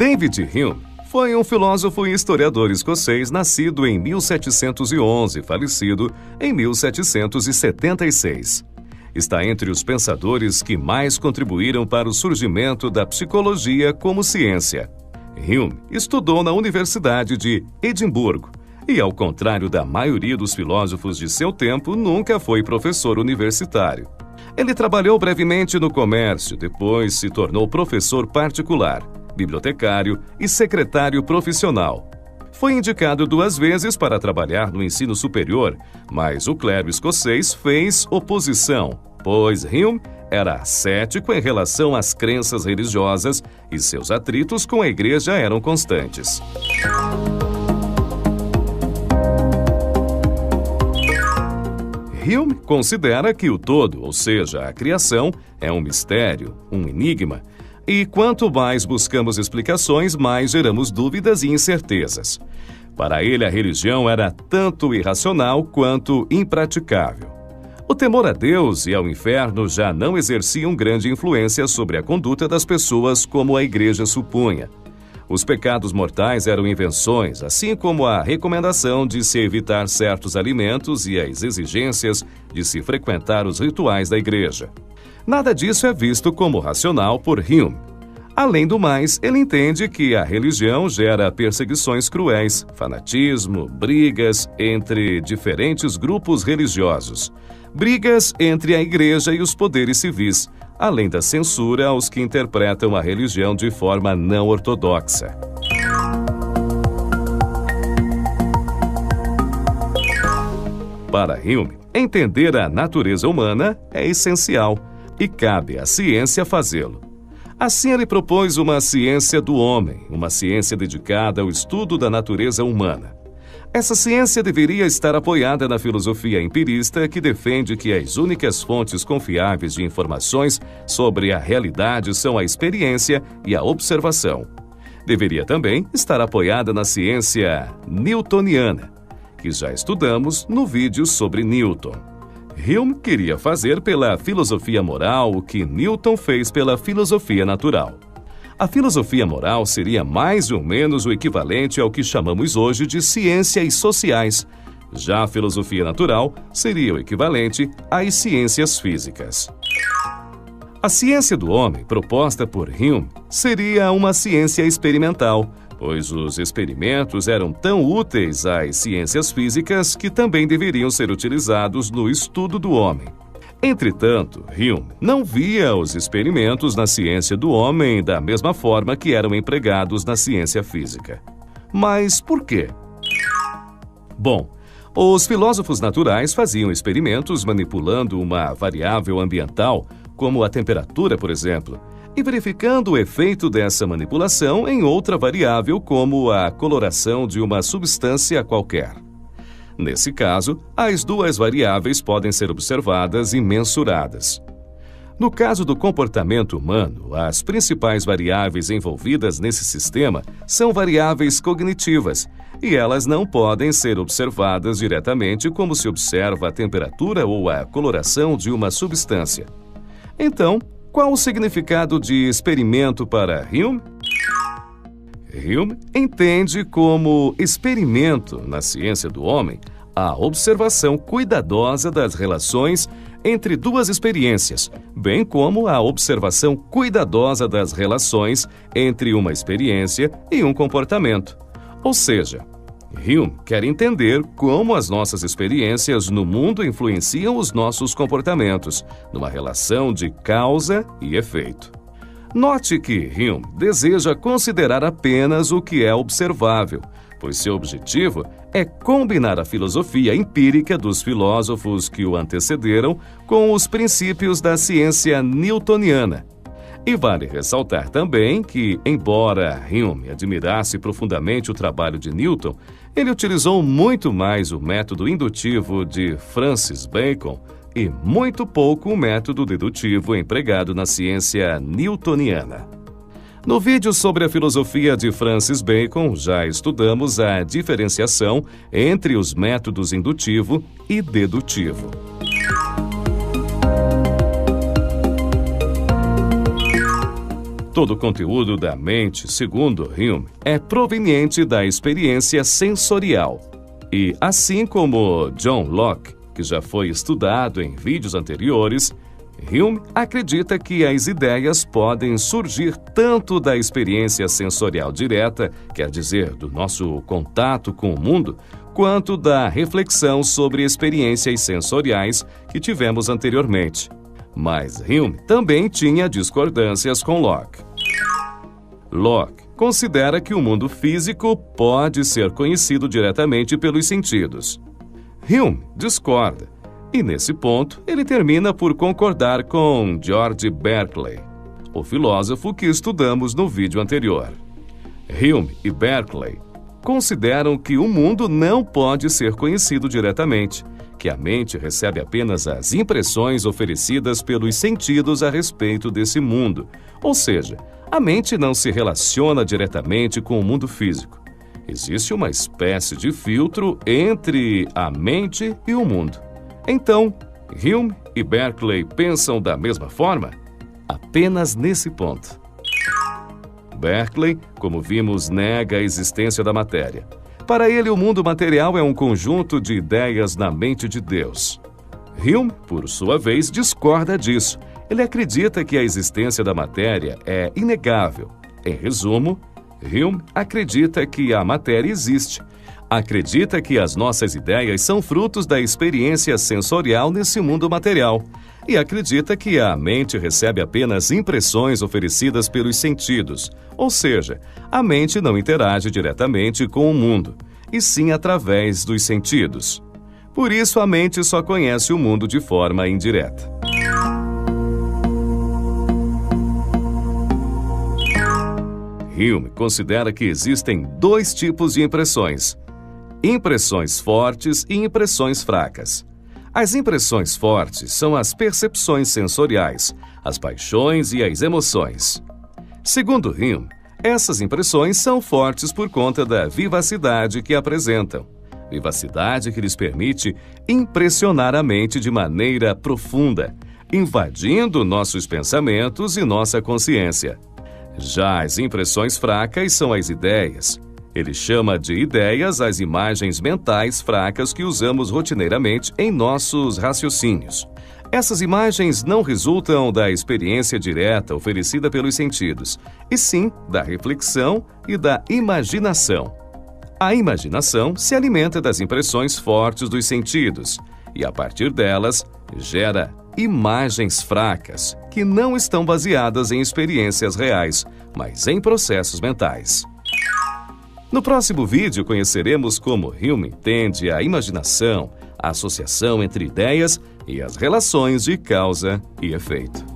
David Hume foi um filósofo e historiador escocês nascido em 1711 e falecido em 1776. Está entre os pensadores que mais contribuíram para o surgimento da psicologia como ciência. Hume estudou na Universidade de Edimburgo e, ao contrário da maioria dos filósofos de seu tempo, nunca foi professor universitário. Ele trabalhou brevemente no comércio, depois se tornou professor particular, bibliotecário e secretário profissional. Foi indicado 2 vezes para trabalhar no ensino superior, mas o clero escocês fez oposição, pois Hume era cético em relação às crenças religiosas e seus atritos com a igreja eram constantes. Hume considera que o todo, ou seja, a criação, é um mistério, um enigma, e quanto mais buscamos explicações, mais geramos dúvidas e incertezas. Para ele, a religião era tanto irracional quanto impraticável. O temor a Deus e ao inferno já não exerciam grande influência sobre a conduta das pessoas como a igreja supunha. Os pecados mortais eram invenções, assim como a recomendação de se evitar certos alimentos e as exigências de se frequentar os rituais da igreja. Nada disso é visto como racional por Hume. Além do mais, ele entende que a religião gera perseguições cruéis, fanatismo, brigas entre diferentes grupos religiosos, brigas entre a igreja e os poderes civis, além da censura aos que interpretam a religião de forma não ortodoxa. Para Hume, entender a natureza humana é essencial e cabe à ciência fazê-lo. Assim, ele propôs uma ciência do homem, uma ciência dedicada ao estudo da natureza humana. Essa ciência deveria estar apoiada na filosofia empirista, que defende que as únicas fontes confiáveis de informações sobre a realidade são a experiência e a observação. Deveria também estar apoiada na ciência newtoniana, que já estudamos no vídeo sobre Newton. Hume queria fazer pela filosofia moral o que Newton fez pela filosofia natural. A filosofia moral seria mais ou menos o equivalente ao que chamamos hoje de ciências sociais. Já a filosofia natural seria o equivalente às ciências físicas. A ciência do homem, proposta por Hume, seria uma ciência experimental, pois os experimentos eram tão úteis às ciências físicas que também deveriam ser utilizados no estudo do homem. Entretanto, Hume não via os experimentos na ciência do homem da mesma forma que eram empregados na ciência física. Mas por quê? Bom, os filósofos naturais faziam experimentos manipulando uma variável ambiental, como a temperatura, por exemplo, e verificando o efeito dessa manipulação em outra variável, como a coloração de uma substância qualquer. Nesse caso, as 2 variáveis podem ser observadas e mensuradas. No caso do comportamento humano, as principais variáveis envolvidas nesse sistema são variáveis cognitivas, e elas não podem ser observadas diretamente como se observa a temperatura ou a coloração de uma substância. Então, qual o significado de experimento para Hume? Hume entende como experimento na ciência do homem a observação cuidadosa das relações entre 2 experiências, bem como a observação cuidadosa das relações entre uma experiência e um comportamento. Ou seja, Hume quer entender como as nossas experiências no mundo influenciam os nossos comportamentos, numa relação de causa e efeito. Note que Hume deseja considerar apenas o que é observável, pois seu objetivo é combinar a filosofia empírica dos filósofos que o antecederam com os princípios da ciência newtoniana. E vale ressaltar também que, embora Hume admirasse profundamente o trabalho de Newton, ele utilizou muito mais o método indutivo de Francis Bacon e muito pouco o método dedutivo empregado na ciência newtoniana. No vídeo sobre a filosofia de Francis Bacon, já estudamos a diferenciação entre os métodos indutivo e dedutivo. Todo o conteúdo da mente, segundo Hume, é proveniente da experiência sensorial. E, assim como John Locke, que já foi estudado em vídeos anteriores, Hume acredita que as ideias podem surgir tanto da experiência sensorial direta, quer dizer, do nosso contato com o mundo, quanto da reflexão sobre experiências sensoriais que tivemos anteriormente. Mas Hume também tinha discordâncias com Locke. Locke considera que o mundo físico pode ser conhecido diretamente pelos sentidos. Hume discorda, e nesse ponto ele termina por concordar com George Berkeley, o filósofo que estudamos no vídeo anterior. Hume e Berkeley consideram que o mundo não pode ser conhecido diretamente, que a mente recebe apenas as impressões oferecidas pelos sentidos a respeito desse mundo, ou seja, a mente não se relaciona diretamente com o mundo físico. Existe uma espécie de filtro entre a mente e o mundo. Então, Hume e Berkeley pensam da mesma forma? Apenas nesse ponto. Berkeley, como vimos, nega a existência da matéria. Para ele, o mundo material é um conjunto de ideias na mente de Deus. Hume, por sua vez, discorda disso. Ele acredita que a existência da matéria é inegável. Em resumo, Hume acredita que a matéria existe. Acredita que as nossas ideias são frutos da experiência sensorial nesse mundo material. E acredita que a mente recebe apenas impressões oferecidas pelos sentidos, ou seja, a mente não interage diretamente com o mundo, e sim através dos sentidos. Por isso, a mente só conhece o mundo de forma indireta. Hume considera que existem dois tipos de impressões: impressões fortes e impressões fracas. As impressões fortes são as percepções sensoriais, as paixões e as emoções. Segundo Hume, essas impressões são fortes por conta da vivacidade que apresentam. Vivacidade que lhes permite impressionar a mente de maneira profunda, invadindo nossos pensamentos e nossa consciência. Já as impressões fracas são as ideias. Ele chama de ideias as imagens mentais fracas que usamos rotineiramente em nossos raciocínios. Essas imagens não resultam da experiência direta oferecida pelos sentidos, e sim da reflexão e da imaginação. A imaginação se alimenta das impressões fortes dos sentidos, e a partir delas gera imagens fracas, que não estão baseadas em experiências reais, mas em processos mentais. No próximo vídeo, conheceremos como Hume entende a imaginação, a associação entre ideias e as relações de causa e efeito.